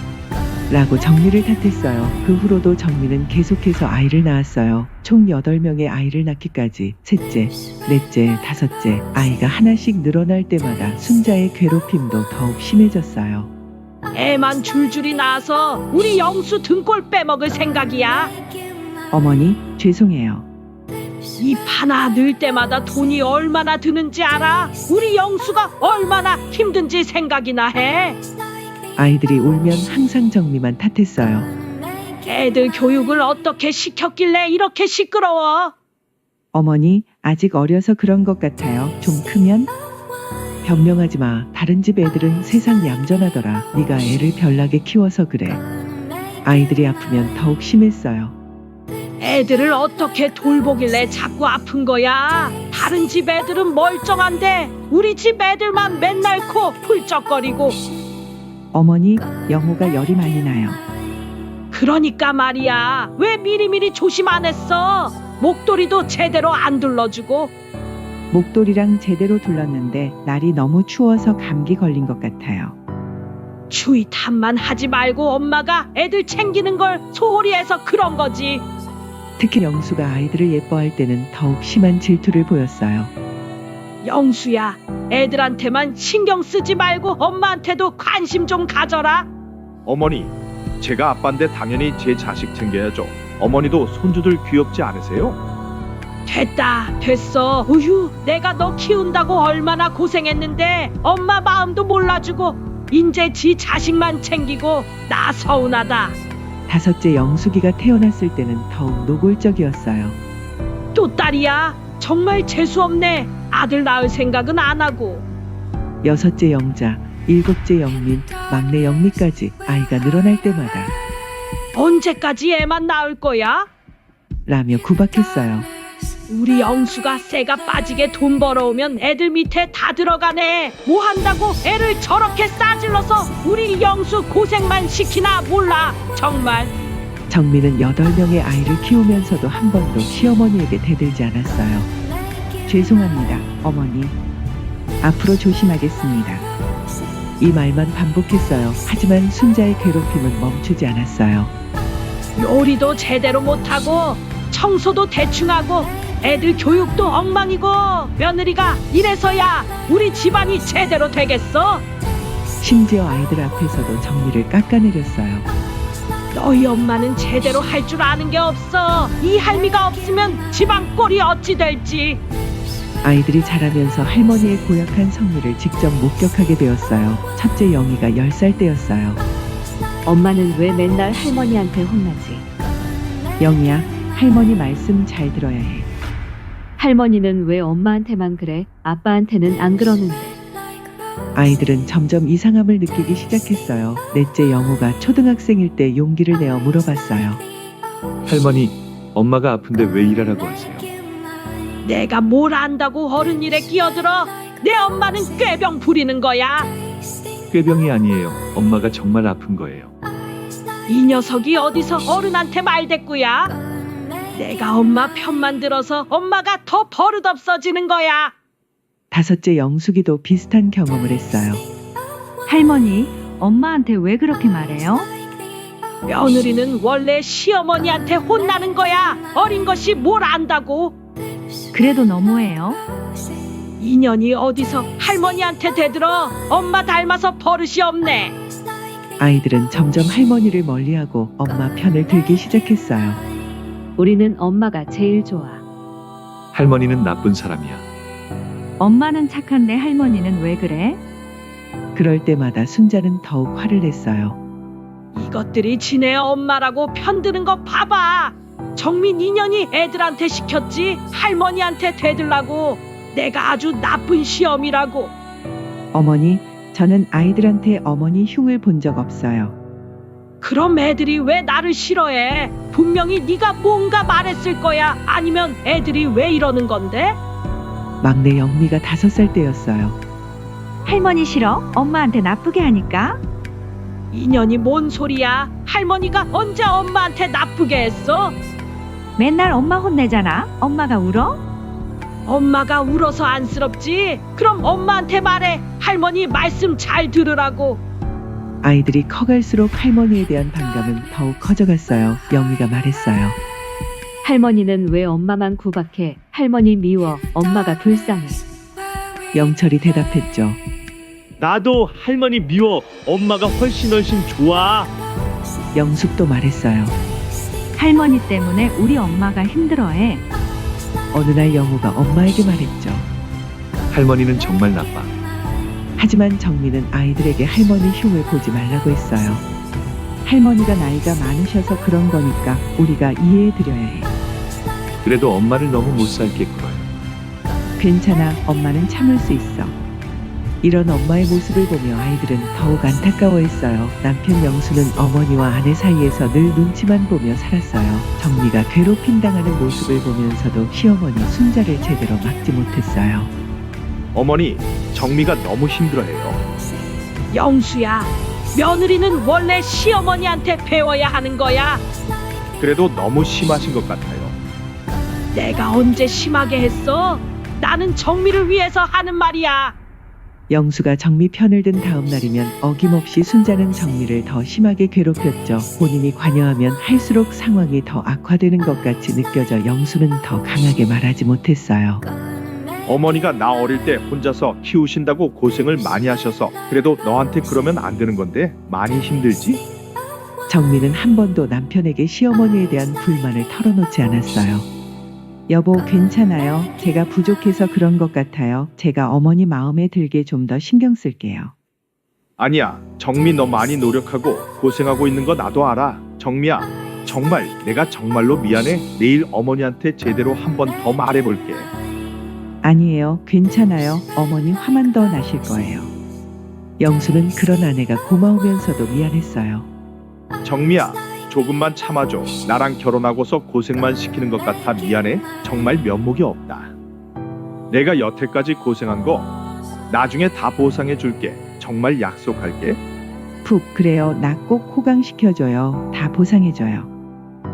라고 정미를 탓했어요. 그 후로도 정미는 계속해서 아이를 낳았어요. 총 8명의 아이를 낳기까지 셋째, 넷째, 다섯째 아이가 하나씩 늘어날 때마다 순자의 괴롭힘도 더욱 심해졌어요. 애만 줄줄이 낳아서 우리 영수 등골 빼먹을 생각이야. 어머니, 죄송해요. 입 하나 늘 때마다 돈이 얼마나 드는지 알아? 우리 영수가 얼마나 힘든지 생각이나 해. 아이들이 울면 항상 정미만 탓했어요. 애들 교육을 어떻게 시켰길래 이렇게 시끄러워? 어머니, 아직 어려서 그런 것 같아요. 좀 크면? 변명하지 마. 다른 집 애들은 세상 얌전하더라. 네가 애를 별나게 키워서 그래. 아이들이 아프면 더욱 심했어요. 애들을 어떻게 돌보길래 자꾸 아픈 거야? 다른 집 애들은 멀쩡한데 우리 집 애들만 맨날 코 훌쩍거리고. 어머니, 영호가 열이 많이 나요. 그러니까 말이야. 왜 미리미리 조심 안 했어? 목도리도 제대로 안 둘러주고. 목도리랑 제대로 둘렀는데 날이 너무 추워서 감기 걸린 것 같아요. 추위 탓만 하지 말고 엄마가 애들 챙기는 걸 소홀히 해서 그런 거지. 특히 영수가 아이들을 예뻐할 때는 더욱 심한 질투를 보였어요. 영수야, 애들한테만 신경 쓰지 말고 엄마한테도 관심 좀 가져라. 어머니, 제가 아빠인데 당연히 제 자식 챙겨야죠. 어머니도 손주들 귀엽지 않으세요? 됐어. 우휴, 내가 너 키운다고 얼마나 고생했는데 엄마 마음도 몰라주고 인제 지 자식만 챙기고 나 서운하다. 다섯째 영숙이가 태어났을 때는 더욱 노골적이었어요. 또 딸이야. 정말 재수없네. 아들 낳을 생각은 안 하고. 여섯째 영자, 일곱째 영민, 막내 영미까지 아이가 늘어날 때마다 언제까지 애만 낳을 거야? 라며 구박했어요. 우리 영수가 쇠가 빠지게 돈 벌어오면 애들 밑에 다 들어가네. 뭐 한다고 애를 저렇게 싸질러서 우리 영수 고생만 시키나 몰라. 정말. 정민은 8명의 아이를 키우면서도 한 번도 시어머니에게 대들지 않았어요. 죄송합니다, 어머니. 앞으로 조심하겠습니다. 이 말만 반복했어요. 하지만 순자의 괴롭힘은 멈추지 않았어요. 요리도 제대로 못하고 청소도 대충하고 애들 교육도 엉망이고 며느리가 이래서야 우리 집안이 제대로 되겠어? 심지어 아이들 앞에서도 정미를 깎아내렸어요. 너희 엄마는 제대로 할 줄 아는 게 없어. 이 할미가 없으면 집안 꼴이 어찌 될지. 아이들이 자라면서 할머니의 고약한 성미를 직접 목격하게 되었어요. 첫째 영희가 10살 때였어요. 엄마는 왜 맨날 할머니한테 혼나지? 영희야, 할머니 말씀 잘 들어야 해. 할머니는 왜 엄마한테만 그래? 아빠한테는 안 그러는데. 아이들은 점점 이상함을 느끼기 시작했어요. 넷째 영호가 초등학생일 때 용기를 내어 물어봤어요. 할머니, 엄마가 아픈데 왜 일하라고 하세요? 내가 뭘 안다고 어른 일에 끼어들어. 내 엄마는 꾀병 부리는 거야. 꾀병이 아니에요. 엄마가 정말 아픈 거예요. 이 녀석이 어디서 어른한테 말대꾸야. 내가 엄마 편만 들어서 엄마가 더 버릇없어지는 거야. 다섯째 영숙이도 비슷한 경험을 했어요. 할머니, 엄마한테 왜 그렇게 말해요? 며느리는 원래 시어머니한테 혼나는 거야. 어린 것이 뭘 안다고. 그래도 너무해요. 인연이 어디서 할머니한테 대들어. 엄마 닮아서 버릇이 없네. 아이들은 점점 할머니를 멀리하고 엄마 편을 들기 시작했어요. 우리는 엄마가 제일 좋아. 할머니는 나쁜 사람이야. 엄마는 착한데 할머니는 왜 그래? 그럴 때마다 순자는 더욱 화를 냈어요. 이것들이 지네 엄마라고 편드는 거 봐봐. 정민 인연이 애들한테 시켰지 할머니한테 대들라고. 내가 아주 나쁜 시엄이라고. 어머니, 저는 아이들한테 어머니 흉을 본 적 없어요. 그럼 애들이 왜 나를 싫어해? 분명히 네가 뭔가 말했을 거야. 아니면 애들이 왜 이러는 건데? 막내 영미가 5살 때였어요. 할머니 싫어? 엄마한테 나쁘게 하니까? 인연이 뭔 소리야? 할머니가 언제 엄마한테 나쁘게 했어? 맨날 엄마 혼내잖아. 엄마가 울어? 엄마가 울어서 안쓰럽지? 그럼 엄마한테 말해. 할머니 말씀 잘 들으라고. 아이들이 커갈수록 할머니에 대한 반감은 더욱 커져갔어요. 영미가 말했어요. 할머니는 왜 엄마만 구박해? 할머니 미워. 엄마가 불쌍해. 영철이 대답했죠. 나도 할머니 미워. 엄마가 훨씬 좋아. 영숙도 말했어요. 할머니 때문에 우리 엄마가 힘들어해. 어느 날 영호가 엄마에게 말했죠. 할머니는 정말 나빠. 하지만 정민은 아이들에게 할머니 흉을 보지 말라고 했어요. 할머니가 나이가 많으셔서 그런 거니까 우리가 이해해드려야 해. 그래도 엄마를 너무 못 살게 굴어요. 괜찮아, 엄마는 참을 수 있어. 이런 엄마의 모습을 보며 아이들은 더욱 안타까워했어요. 남편 영수는 어머니와 아내 사이에서 늘 눈치만 보며 살았어요. 정미가 괴롭힘 당하는 모습을 보면서도 시어머니 순자를 제대로 막지 못했어요. 어머니, 정미가 너무 힘들어해요. 영수야, 며느리는 원래 시어머니한테 배워야 하는 거야. 그래도 너무 심하신 것 같아요. 내가 언제 심하게 했어? 나는 정미를 위해서 하는 말이야. 영수가 정미 편을 든 다음 날이면 어김없이 순자는 정미를 더 심하게 괴롭혔죠. 본인이 관여하면 할수록 상황이 더 악화되는 것 같이 느껴져 영수는 더 강하게 말하지 못했어요. 어머니가 나 어릴 때 혼자서 키우신다고 고생을 많이 하셔서 그래도 너한테 그러면 안 되는 건데 많이 힘들지? 정미는 한 번도 남편에게 시어머니에 대한 불만을 털어놓지 않았어요. 여보, 괜찮아요. 제가 부족해서 그런 것 같아요. 제가 어머니 마음에 들게 좀 더 신경 쓸게요. 아니야, 정미 너 많이 노력하고 고생하고 있는 거 나도 알아. 정미야, 정말 내가 정말로 미안해. 내일 어머니한테 제대로 한 번 더 말해볼게. 아니에요. 괜찮아요. 어머니 화만 더 나실 거예요. 영수는 그런 아내가 고마우면서도 미안했어요. 정미야, 조금만 참아줘. 나랑 결혼하고서 고생만 시키는 것 같아 미안해. 정말 면목이 없다. 내가 여태까지 고생한 거 나중에 다 보상해 줄게. 정말 약속할게. 푹, 그래요. 나 꼭 호강시켜줘요. 다 보상해줘요.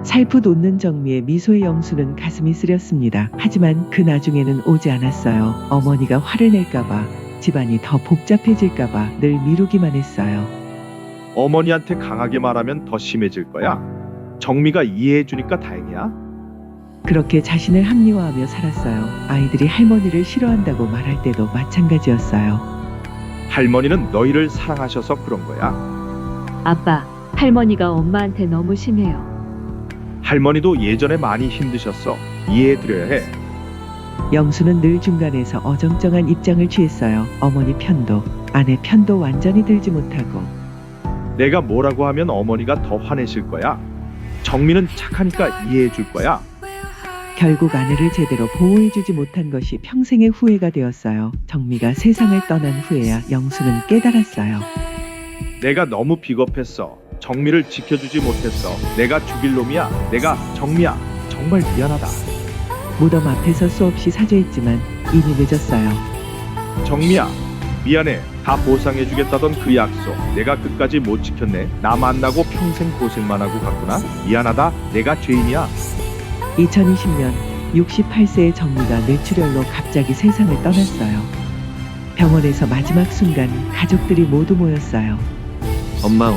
살풋 웃는 정미의 미소에 영수는 가슴이 쓰렸습니다. 하지만 그 나중에는 오지 않았어요. 어머니가 화를 낼까봐, 집안이 더 복잡해질까봐 늘 미루기만 했어요. 어머니한테 강하게 말하면 더 심해질 거야. 정미가 이해해 주니까 다행이야. 그렇게 자신을 합리화하며 살았어요. 아이들이 할머니를 싫어한다고 말할 때도 마찬가지였어요. 할머니는 너희를 사랑하셔서 그런 거야. 아빠, 할머니가 엄마한테 너무 심해요. 할머니도 예전에 많이 힘드셨어. 이해해 드려야 해. 영수는 늘 중간에서 어정쩡한 입장을 취했어요. 어머니 편도, 아내 편도 완전히 들지 못하고. 내가 뭐라고 하면 어머니가 더 화내실 거야. 정미는 착하니까 이해해 줄 거야. 결국 아내를 제대로 보호해주지 못한 것이 평생의 후회가 되었어요. 정미가 세상을 떠난 후에야 영수는 깨달았어요. 내가 너무 비겁했어. 정미를 지켜주지 못했어. 내가 죽일 놈이야. 내가 정미야. 정말 미안하다. 무덤 앞에서 수없이 사죄했지만 이미 늦었어요. 정미야. 미안해. 다 보상해주겠다던 그 약속 내가 끝까지 못 지켰네. 나 만나고 평생 고생만 하고 갔구나. 미안하다. 내가 죄인이야. 2020년 68세의 정미가 뇌출혈로 갑자기 세상을 떠났어요. 병원에서 마지막 순간 가족들이 모두 모였어요. 엄마.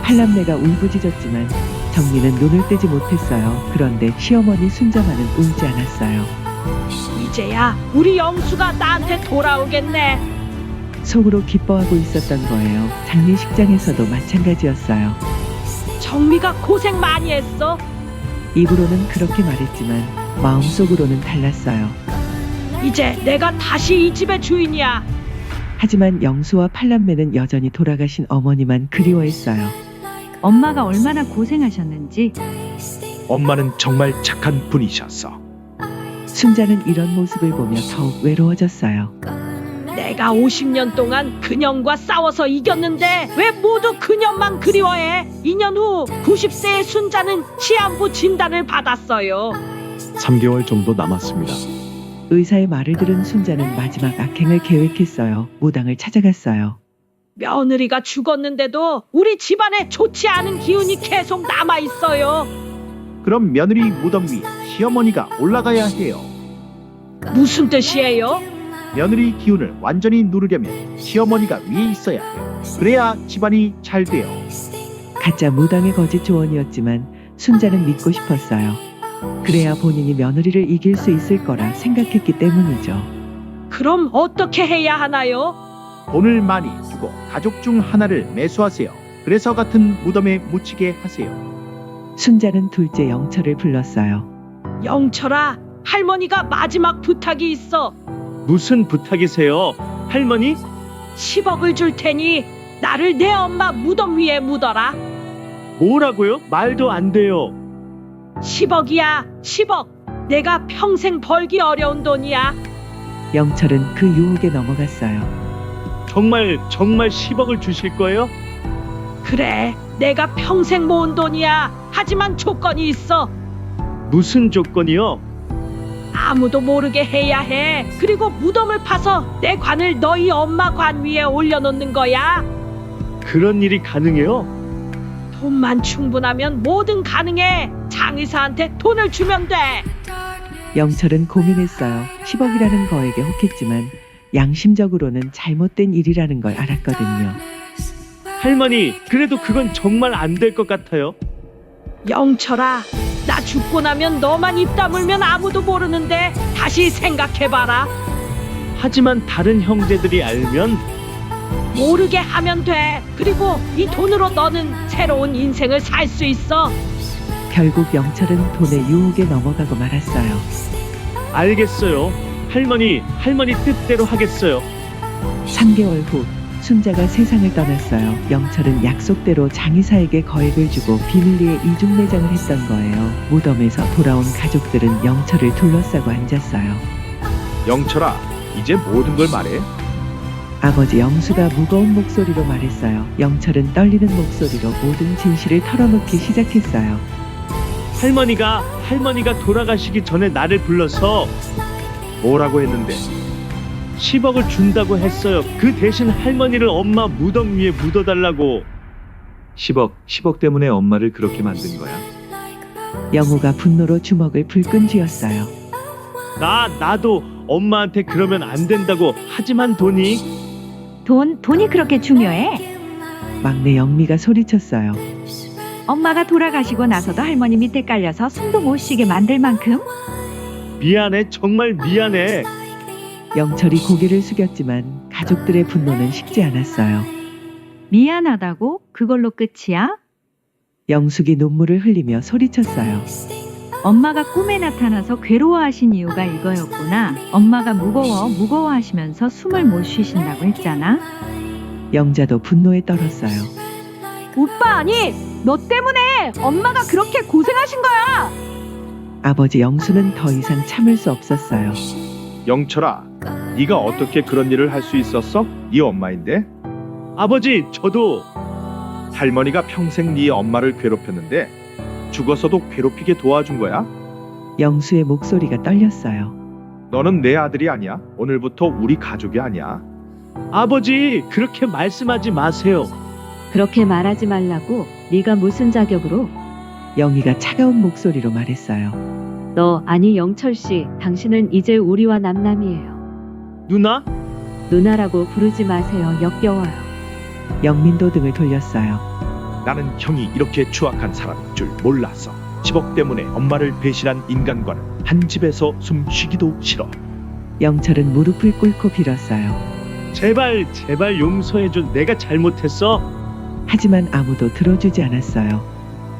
팔남매가 울부짖었지만 정미는 눈을 떼지 못했어요. 그런데 시어머니 순자만은 울지 않았어요. 이제야 우리 영수가 나한테 돌아오겠네. 속으로 기뻐하고 있었던 거예요. 장례식장에서도 마찬가지였어요. 정미가 고생 많이 했어. 입으로는 그렇게 말했지만 마음속으로는 달랐어요. 이제 내가 다시 이 집의 주인이야. 하지만 영수와 팔남매는 여전히 돌아가신 어머니만 그리워했어요. 엄마가 얼마나 고생하셨는지. 엄마는 정말 착한 분이셨어. 순자는 이런 모습을 보며 더욱 외로워졌어요. 내가 50년 동안 그년과 싸워서 이겼는데 왜 모두 그년만 그리워해? 2년 후 90세의 순자는 시한부 진단을 받았어요. 3개월 정도 남았습니다. 의사의 말을 들은 순자는 마지막 악행을 계획했어요. 무당을 찾아갔어요. 며느리가 죽었는데도 우리 집안에 좋지 않은 기운이 계속 남아있어요. 그럼 며느리 무덤 위에 시어머니가 올라가야 해요. 무슨 뜻이에요? 며느리 기운을 완전히 누르려면 시어머니가 위에 있어야 해요. 그래야 집안이 잘 돼요. 가짜 무당의 거짓 조언이었지만 순자는 믿고 싶었어요. 그래야 본인이 며느리를 이길 수 있을 거라 생각했기 때문이죠. 그럼 어떻게 해야 하나요? 돈을 많이 주고 가족 중 하나를 매수하세요. 그래서 같은 무덤에 묻히게 하세요. 순자는 둘째 영철을 불렀어요. 영철아, 할머니가 마지막 부탁이 있어. 무슨 부탁이세요? 할머니? 10억을 줄 테니 나를 내 엄마 무덤 위에 묻어라. 뭐라고요? 말도 안 돼요. 10억이야, 10억. 내가 평생 벌기 어려운 돈이야. 영철은 그 유혹에 넘어갔어요. 정말 10억을 주실 거예요? 그래, 내가 평생 모은 돈이야. 하지만 조건이 있어. 무슨 조건이요? 아무도 모르게 해야 해. 그리고 무덤을 파서 내 관을 너희 엄마 관 위에 올려놓는 거야. 그런 일이 가능해요? 돈만 충분하면 뭐든 가능해. 장의사한테 돈을 주면 돼. 영철은 고민했어요. 10억이라는 거액에 혹했지만 양심적으로는 잘못된 일이라는 걸 알았거든요. 할머니, 그래도 그건 정말 안 될 것 같아요. 영철아, 나 죽고 나면 너만 입 다물면 아무도 모르는데 다시 생각해봐라. 하지만 다른 형제들이 알면 모르게 하면 돼. 그리고 이 돈으로 너는 새로운 인생을 살 수 있어. 결국 영철은 돈의 유혹에 넘어가고 말았어요. 알겠어요. 할머니 뜻대로 하겠어요. 3개월 후 순자가 세상을 떠났어요. 영철은 약속대로 장의사에게 거액을 주고 비밀리에 이중매장을 했던 거예요. 무덤에서 돌아온 가족들은 영철을 둘러싸고 앉았어요. 영철아, 이제 모든 걸 말해. 아버지 영수가 무거운 목소리로 말했어요. 영철은 떨리는 목소리로 모든 진실을 털어놓기 시작했어요. 할머니가 돌아가시기 전에 나를 불러서 뭐라고 했는데? 10억을 준다고 했어요. 그 대신 할머니를 엄마 무덤 위에 묻어달라고. 10억 때문에 엄마를 그렇게 만든 거야. 영우가 분노로 주먹을 불끈 쥐었어요. 나도 엄마한테 그러면 안 된다고. 하지만 돈이 돈이 그렇게 중요해? 막내 영미가 소리쳤어요. 엄마가 돌아가시고 나서도 할머니 밑에 깔려서 숨도 못 쉬게 만들 만큼? 미안해. 정말 미안해. 영철이 고개를 숙였지만 가족들의 분노는 식지 않았어요. 미안하다고? 그걸로 끝이야? 영숙이 눈물을 흘리며 소리쳤어요. 엄마가 꿈에 나타나서 괴로워하신 이유가 이거였구나. 엄마가 무거워하시면서 숨을 못 쉬신다고 했잖아. 영자도 분노에 떨었어요. 오빠 아니, 너 때문에 엄마가 그렇게 고생하신 거야. 아버지 영수는 더 이상 참을 수 없었어요. 영철아, 네가 어떻게 그런 일을 할 수 있었어? 네 엄마인데? 아버지, 저도 할머니가 평생 네 엄마를 괴롭혔는데 죽어서도 괴롭히게 도와준 거야? 영수의 목소리가 떨렸어요. 너는 내 아들이 아니야. 오늘부터 우리 가족이 아니야. 아버지, 그렇게 말씀하지 마세요. 그렇게 말하지 말라고. 네가 무슨 자격으로? 영희가 차가운 목소리로 말했어요. 너 아니 영철 씨, 당신은 이제 우리와 남남이에요. 누나? 누나라고 부르지 마세요. 역겨워요. 영민도 등을 돌렸어요. 나는 형이 이렇게 추악한 사람인 줄 몰랐어. 10억 때문에 엄마를 배신한 인간과는 한 집에서 숨 쉬기도 싫어. 영철은 무릎을 꿇고 빌었어요. 제발 용서해줘. 내가 잘못했어. 하지만 아무도 들어주지 않았어요.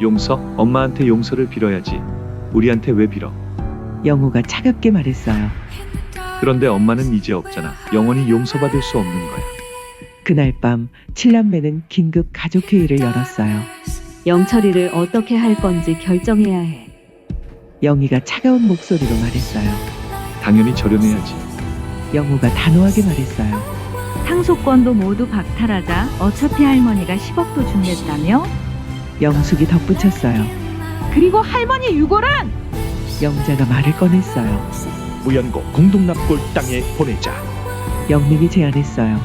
용서? 엄마한테 용서를 빌어야지. 우리한테 왜 빌어? 영우가 차갑게 말했어요. 그런데 엄마는 이제 없잖아. 영원히 용서받을 수 없는 거야. 그날 밤 칠남매는 긴급 가족회의를 열었어요. 영철이를 어떻게 할 건지 결정해야 해. 영희가 차가운 목소리로 말했어요. 당연히 절연해야지. 영우가 단호하게 말했어요. 상속권도 모두 박탈하자. 어차피 할머니가 10억도 준댔다며? 영숙이 덧붙였어요. 그리고 할머니 유골은 영자가 말을 꺼냈어요. 무연고 공동납골 땅에 보내자. 영민이 제안했어요.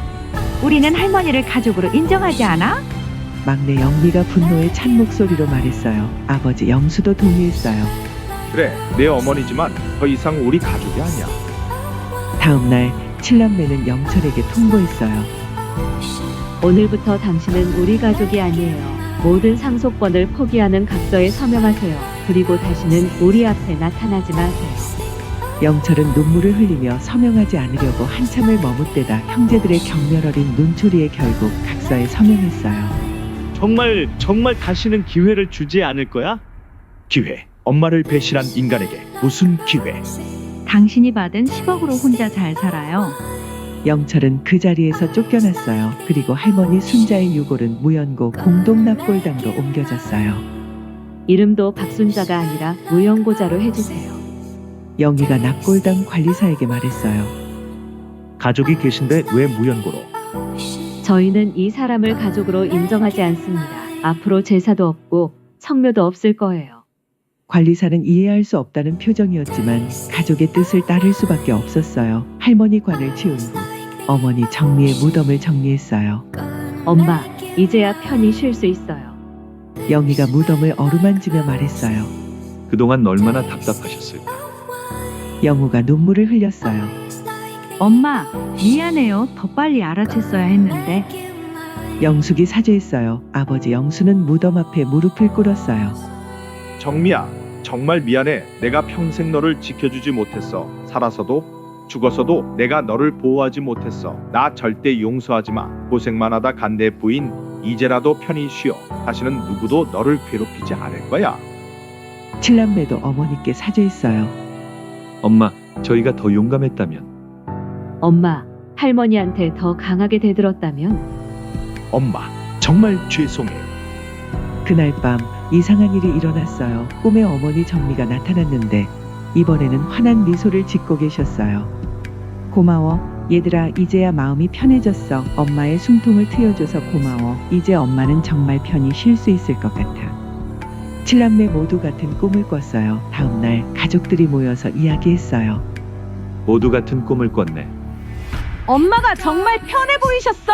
우리는 할머니를 가족으로 인정하지 않아? 막내 영미가 분노에 찬 목소리로 말했어요. 아버지 영수도 동의했어요. 그래, 내 어머니지만 더 이상 우리 가족이 아니야. 다음 날 칠남매는 영철에게 통보했어요. 오늘부터 당신은 우리 가족이 아니에요. 모든 상속권을 포기하는 각서에 서명하세요. 그리고 다시는 우리 앞에 나타나지 마세요. 영철은 눈물을 흘리며 서명하지 않으려고 한참을 머뭇대다 형제들의 경멸 어린 눈초리에 결국 각서에 서명했어요. 정말 다시는 기회를 주지 않을 거야? 기회. 엄마를 배신한 인간에게 무슨 기회? 당신이 받은 10억으로 혼자 잘 살아요. 영철은 그 자리에서 쫓겨났어요. 그리고 할머니 순자의 유골은 무연고 공동납골당으로 옮겨졌어요. 이름도 박순자가 아니라 무연고자로 해주세요. 영희가 납골당 관리사에게 말했어요. 가족이 계신데 왜 무연고로? 저희는 이 사람을 가족으로 인정하지 않습니다. 앞으로 제사도 없고 성묘도 없을 거예요. 관리사는 이해할 수 없다는 표정이었지만 가족의 뜻을 따를 수밖에 없었어요. 할머니 관을 치운 후 어머니 정미의 무덤을 정리했어요. 엄마, 이제야 편히 쉴 수 있어요. 영희가 무덤을 어루만지며 말했어요. 그동안 얼마나 답답하셨을까. 영우가 눈물을 흘렸어요. 엄마, 미안해요. 더 빨리 알아챘어야 했는데. 영숙이 사죄했어요. 아버지 영수는 무덤 앞에 무릎을 꿇었어요. 정미야, 정말 미안해. 내가 평생 너를 지켜주지 못했어. 살아서도 죽어서도 내가 너를 보호하지 못했어. 나 절대 용서하지 마. 고생만 하다 간 내 부인, 이제라도 편히 쉬어. 다시는 누구도 너를 괴롭히지 않을 거야. 칠남매도 어머니께 사죄했어요. 엄마, 저희가 더 용감했다면. 엄마, 할머니한테 더 강하게 대들었다면? 엄마, 정말 죄송해요. 그날 밤 이상한 일이 일어났어요. 꿈에 어머니 정미가 나타났는데 이번에는 환한 미소를 짓고 계셨어요. 고마워. 얘들아, 이제야 마음이 편해졌어. 엄마의 숨통을 트여줘서 고마워. 이제 엄마는 정말 편히 쉴 수 있을 것 같아. 칠남매 모두 같은 꿈을 꿨어요. 다음날 가족들이 모여서 이야기했어요. 모두 같은 꿈을 꿨네. 엄마가 정말 편해 보이셨어.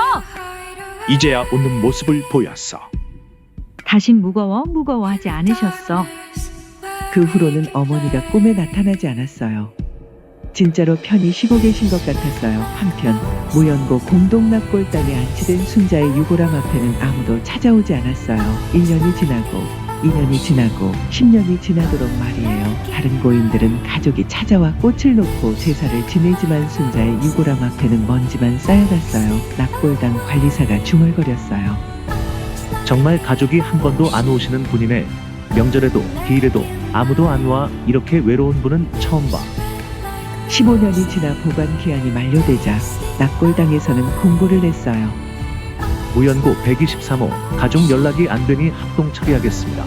이제야 웃는 모습을 보였어. 다신 무거워하지 않으셨어. 그 후로는 어머니가 꿈에 나타나지 않았어요. 진짜로 편히 쉬고 계신 것 같았어요. 한편 무연고 공동납골당에 안치된 순자의 유골함 앞에는 아무도 찾아오지 않았어요. 1년이 지나고 2년이 지나고 10년이 지나도록 말이에요. 다른 고인들은 가족이 찾아와 꽃을 놓고 제사를 지내지만 순자의 유골함 앞에는 먼지만 쌓여갔어요. 납골당 관리사가 중얼거렸어요. 정말 가족이 한 번도 안 오시는 분이네. 명절에도 기일에도 아무도 안 와. 이렇게 외로운 분은 처음 봐. 15년이 지나 보관 기한이 만료되자 납골당에서는 공고를 냈어요. 무연고 123호 가족 연락이 안 되니 합동 처리하겠습니다.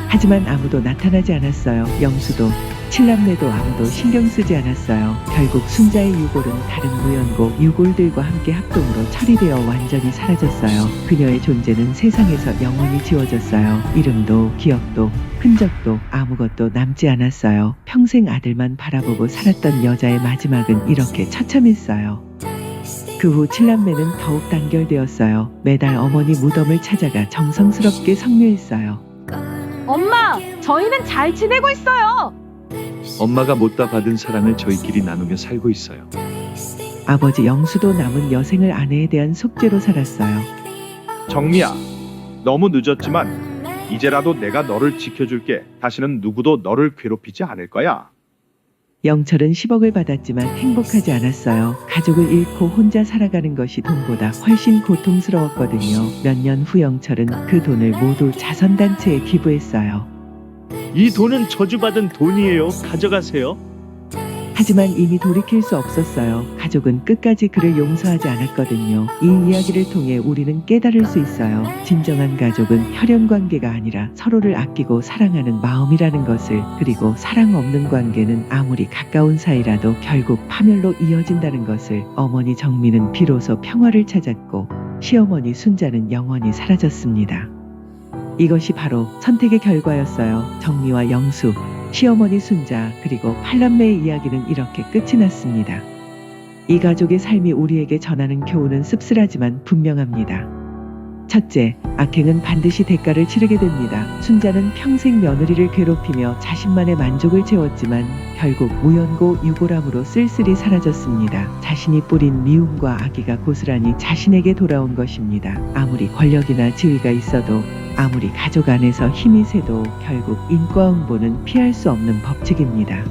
하지만 아무도 나타나지 않았어요. 영수도 칠남매도 아무도 신경 쓰지 않았어요. 결국 순자의 유골은 다른 무연고 유골들과 함께 합동으로 처리되어 완전히 사라졌어요. 그녀의 존재는 세상에서 영원히 지워졌어요. 이름도 기억도 흔적도 아무것도 남지 않았어요. 평생 아들만 바라보고 살았던 여자의 마지막은 이렇게 처참했어요. 그 후 칠남매는 더욱 단결되었어요. 매달 어머니 무덤을 찾아가 정성스럽게 성묘했어요. 엄마, 저희는 잘 지내고 있어요. 엄마가 못다 받은 사랑을 저희끼리 나누며 살고 있어요. 아버지 영수도 남은 여생을 아내에 대한 속죄로 살았어요. 정미야, 너무 늦었지만 이제라도 내가 너를 지켜줄게. 다시는 누구도 너를 괴롭히지 않을 거야. 영철은 10억을 받았지만 행복하지 않았어요. 가족을 잃고 혼자 살아가는 것이 돈보다 훨씬 고통스러웠거든요. 몇 년 후 영철은 그 돈을 모두 자선단체에 기부했어요. 이 돈은 저주받은 돈이에요. 가져가세요. 하지만 이미 돌이킬 수 없었어요. 가족은 끝까지 그를 용서하지 않았거든요. 이 이야기를 통해 우리는 깨달을 수 있어요. 진정한 가족은 혈연 관계가 아니라 서로를 아끼고 사랑하는 마음이라는 것을, 그리고 사랑 없는 관계는 아무리 가까운 사이라도 결국 파멸로 이어진다는 것을. 어머니 정미는 비로소 평화를 찾았고 시어머니 순자는 영원히 사라졌습니다. 이것이 바로 선택의 결과였어요. 정미와 영수, 시어머니 순자, 그리고 팔남매의 이야기는 이렇게 끝이 났습니다. 이 가족의 삶이 우리에게 전하는 교훈은 씁쓸하지만 분명합니다. 첫째, 악행은 반드시 대가를 치르게 됩니다. 순자는 평생 며느리를 괴롭히며 자신만의 만족을 채웠지만 결국 무연고 유골함으로 쓸쓸히 사라졌습니다. 자신이 뿌린 미움과 악의가 고스란히 자신에게 돌아온 것입니다. 아무리 권력이나 지위가 있어도, 아무리 가족 안에서 힘이 세도 결국 인과응보는 피할 수 없는 법칙입니다.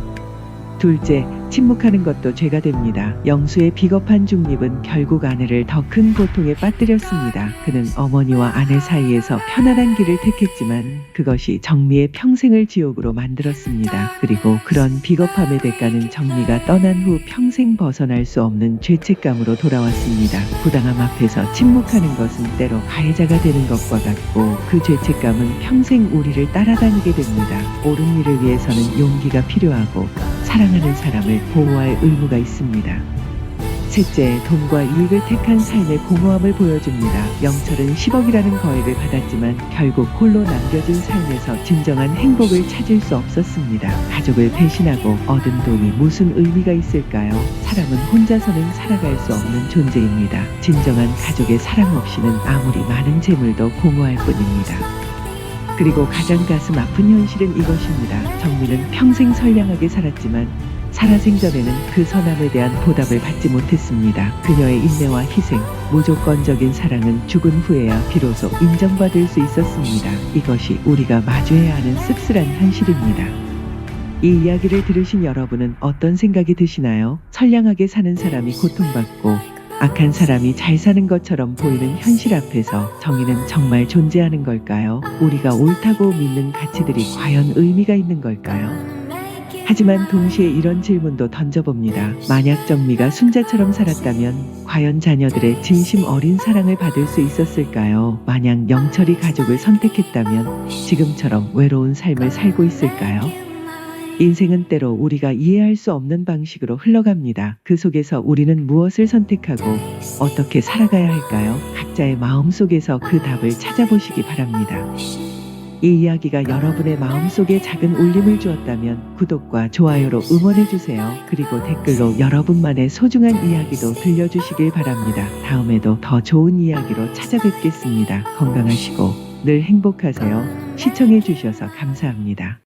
둘째, 침묵하는 것도 죄가 됩니다. 영수의 비겁한 중립은 결국 아내를 더 큰 고통에 빠뜨렸습니다. 그는 어머니와 아내 사이에서 편안한 길을 택했지만 그것이 정미의 평생을 지옥으로 만들었습니다. 그리고 그런 비겁함의 대가는 정미가 떠난 후 평생 벗어날 수 없는 죄책감으로 돌아왔습니다. 부당함 앞에서 침묵하는 것은 때로 가해자가 되는 것과 같고, 그 죄책감은 평생 우리를 따라다니게 됩니다. 옳은 일을 위해서는 용기가 필요하고 사랑하는 사람을 보호할 의무가 있습니다. 셋째, 돈과 이익을 택한 삶의 공허함을 보여줍니다. 영철은 10억이라는 거액을 받았지만 결국 홀로 남겨진 삶에서 진정한 행복을 찾을 수 없었습니다. 가족을 배신하고 얻은 돈이 무슨 의미가 있을까요? 사람은 혼자서는 살아갈 수 없는 존재입니다. 진정한 가족의 사랑 없이는 아무리 많은 재물도 공허할 뿐입니다. 그리고 가장 가슴 아픈 현실은 이것입니다. 정민은 평생 선량하게 살았지만 살아생전에는 그 선함에 대한 보답을 받지 못했습니다. 그녀의 인내와 희생, 무조건적인 사랑은 죽은 후에야 비로소 인정받을 수 있었습니다. 이것이 우리가 마주해야 하는 씁쓸한 현실입니다. 이 이야기를 들으신 여러분은 어떤 생각이 드시나요? 선량하게 사는 사람이 고통받고 악한 사람이 잘 사는 것처럼 보이는 현실 앞에서 정의는 정말 존재하는 걸까요? 우리가 옳다고 믿는 가치들이 과연 의미가 있는 걸까요? 하지만 동시에 이런 질문도 던져봅니다. 만약 정미가 순자처럼 살았다면 과연 자녀들의 진심 어린 사랑을 받을 수 있었을까요? 만약 영철이 가족을 선택했다면 지금처럼 외로운 삶을 살고 있을까요? 인생은 때로 우리가 이해할 수 없는 방식으로 흘러갑니다. 그 속에서 우리는 무엇을 선택하고 어떻게 살아가야 할까요? 각자의 마음속에서 그 답을 찾아보시기 바랍니다. 이 이야기가 여러분의 마음속에 작은 울림을 주었다면 구독과 좋아요로 응원해주세요. 그리고 댓글로 여러분만의 소중한 이야기도 들려주시길 바랍니다. 다음에도 더 좋은 이야기로 찾아뵙겠습니다. 건강하시고 늘 행복하세요. 시청해주셔서 감사합니다.